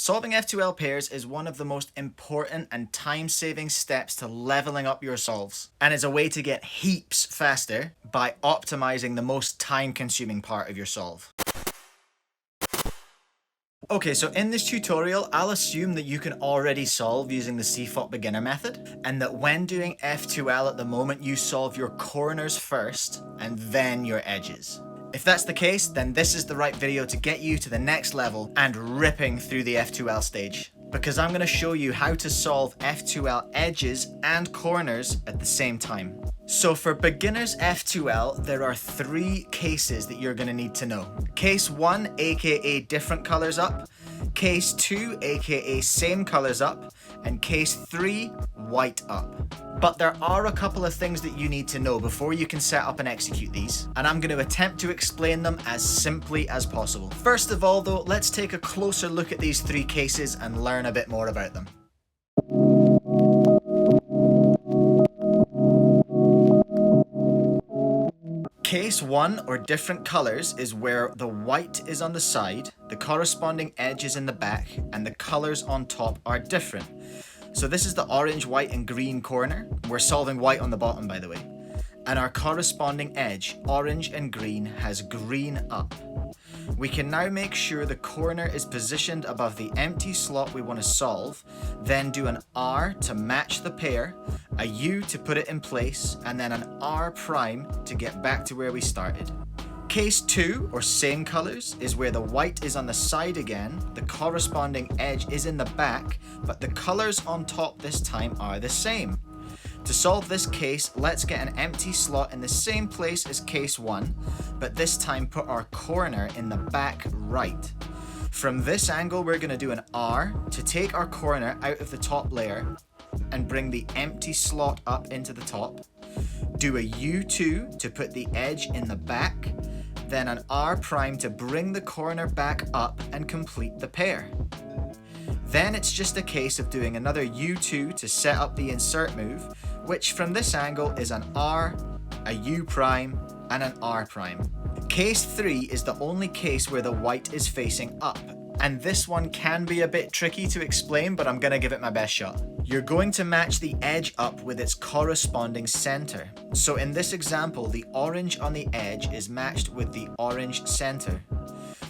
Solving F2L pairs is one of the most important and time-saving steps to leveling up your solves, and is a way to get heaps faster by optimizing the most time-consuming part of your solve. Okay, so in this tutorial, I'll assume that you can already solve using the CFOP beginner method, and that when doing F2L at the moment, you solve your corners first, and then your edges. If that's the case, then this is the right video to get you to the next level and ripping through the F2L stage. Because I'm going to show you how to solve F2L edges and corners at the same time. So for beginners F2L, there are 3 cases that you're going to need to know. Case 1, aka different colors up. Case 2, aka same colors up. And case 3, white up. But there are a couple of things that you need to know before you can set up and execute these, and I'm going to attempt to explain them as simply as possible. First of all though, let's take a closer look at these 3 cases and learn a bit more about them. Case 1, or different colors, is where the white is on the side, the corresponding edge is in the back, and the colors on top are different. So this is the orange, white, and green corner. We're solving white on the bottom, by the way. And our corresponding edge, orange and green, has green up. We can now make sure the corner is positioned above the empty slot we want to solve, then do an R to match the pair, a U to put it in place, and then an R prime to get back to where we started. Case 2, or same colors, is where the white is on the side again, the corresponding edge is in the back, but the colors on top this time are the same. To solve this case, let's get an empty slot in the same place as case 1, but this time put our corner in the back right. From this angle, we're going to do an R to take our corner out of the top layer and bring the empty slot up into the top. Do a U2 to put the edge in the back, then an R prime to bring the corner back up and complete the pair. Then it's just a case of doing another U2 to set up the insert move, which from this angle is an R, a U prime, and an R prime. Case 3 is the only case where the white is facing up, and this one can be a bit tricky to explain, but I'm gonna give it my best shot. You're going to match the edge up with its corresponding center. So in this example, the orange on the edge is matched with the orange center.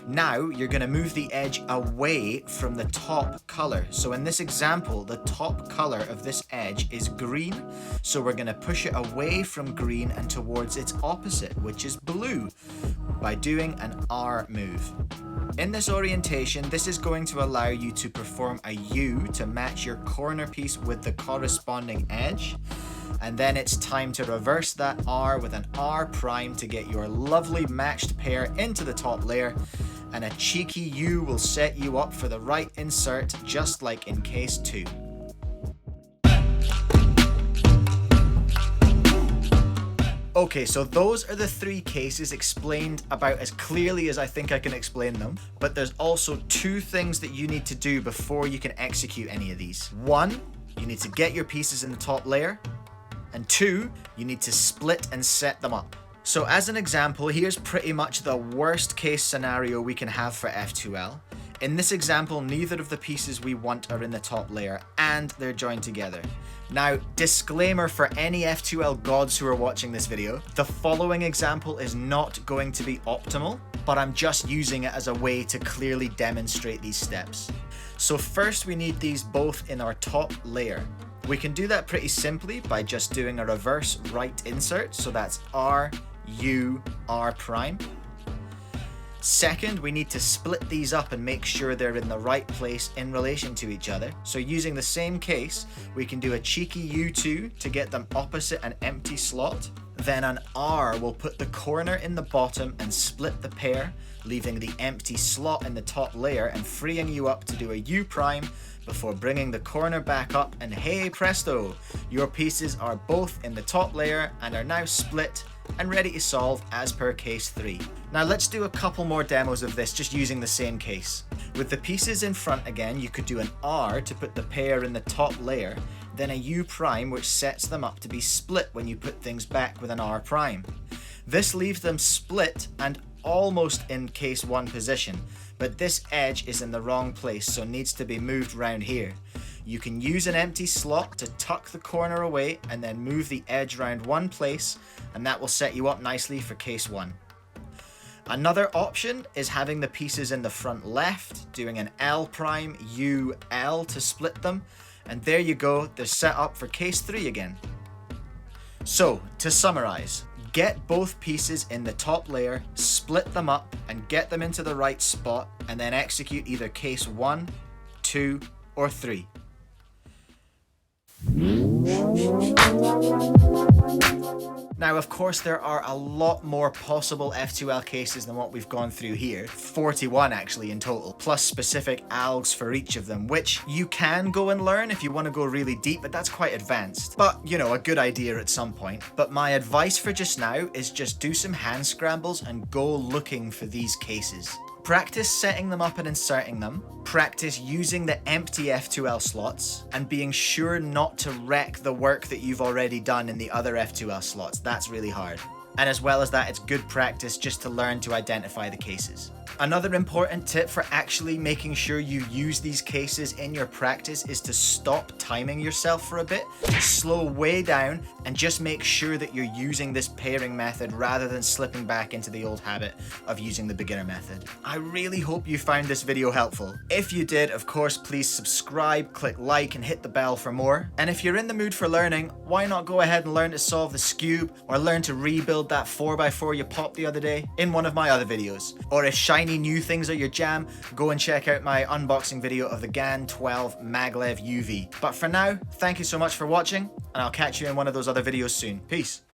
Now you're going to move the edge away from the top color. So in this example, the top color of this edge is green. So we're going to push it away from green and towards its opposite, which is blue, by doing an R move. In this orientation, this is going to allow you to perform a U to match your corner piece with the corresponding edge. And then it's time to reverse that R with an R prime to get your lovely matched pair into the top layer. And a cheeky U will set you up for the right insert, just like in case 2. Okay, so those are the 3 cases explained about as clearly as I think I can explain them, but there's also 2 things that you need to do before you can execute any of these. 1, you need to get your pieces in the top layer, and 2, you need to split and set them up. So as an example, here's pretty much the worst case scenario we can have for F2L. In this example, neither of the pieces we want are in the top layer, and they're joined together. Now, disclaimer for any F2L gods who are watching this video, the following example is not going to be optimal, but I'm just using it as a way to clearly demonstrate these steps. So first we need these both in our top layer. We can do that pretty simply by just doing a reverse right insert, so that's R, U, R prime. Second, we need to split these up and make sure they're in the right place in relation to each other. So using the same case, we can do a cheeky U2 to get them opposite an empty slot. Then an R will put the corner in the bottom and split the pair, leaving the empty slot in the top layer and freeing you up to do a U prime before bringing the corner back up, and hey presto, your pieces are both in the top layer and are now split and ready to solve as per case 3. Now let's do a couple more demos of this just using the same case. With the pieces in front again, you could do an R to put the pair in the top layer, then a U prime which sets them up to be split when you put things back with an R prime. This leaves them split and almost in case 1 position, but this edge is in the wrong place, so needs to be moved round here. You can use an empty slot to tuck the corner away and then move the edge round one place, and that will set you up nicely for case 1. Another option is having the pieces in the front left, doing an L prime U L to split them, and there you go, they're set up for case 3 again. So, to summarize, get both pieces in the top layer, split them up, and get them into the right spot, and then execute either case 1, 2, or 3. Now, of course, there are a lot more possible F2L cases than what we've gone through here. 41 actually in total, plus specific algs for each of them, which you can go and learn if you want to go really deep, but that's quite advanced. But, you know, a good idea at some point. But my advice for just now is just do some hand scrambles and go looking for these cases. Practice setting them up and inserting them, practice using the empty F2L slots, and being sure not to wreck the work that you've already done in the other F2L slots. That's really hard. And as well as that, it's good practice just to learn to identify the cases. Another important tip for actually making sure you use these cases in your practice is to stop timing yourself for a bit, slow way down, and just make sure that you're using this pairing method rather than slipping back into the old habit of using the beginner method. I really hope you found this video helpful. If you did, of course, please subscribe, click like, and hit the bell for more. And if you're in the mood for learning, why not go ahead and learn to solve the Speedcube, or learn to rebuild that 4x4 you popped the other day in one of my other videos. Or if shiny new things are your jam, go and check out my unboxing video of the GAN 12 Maglev UV. But for now, thank you so much for watching, and I'll catch you in one of those other videos soon. Peace.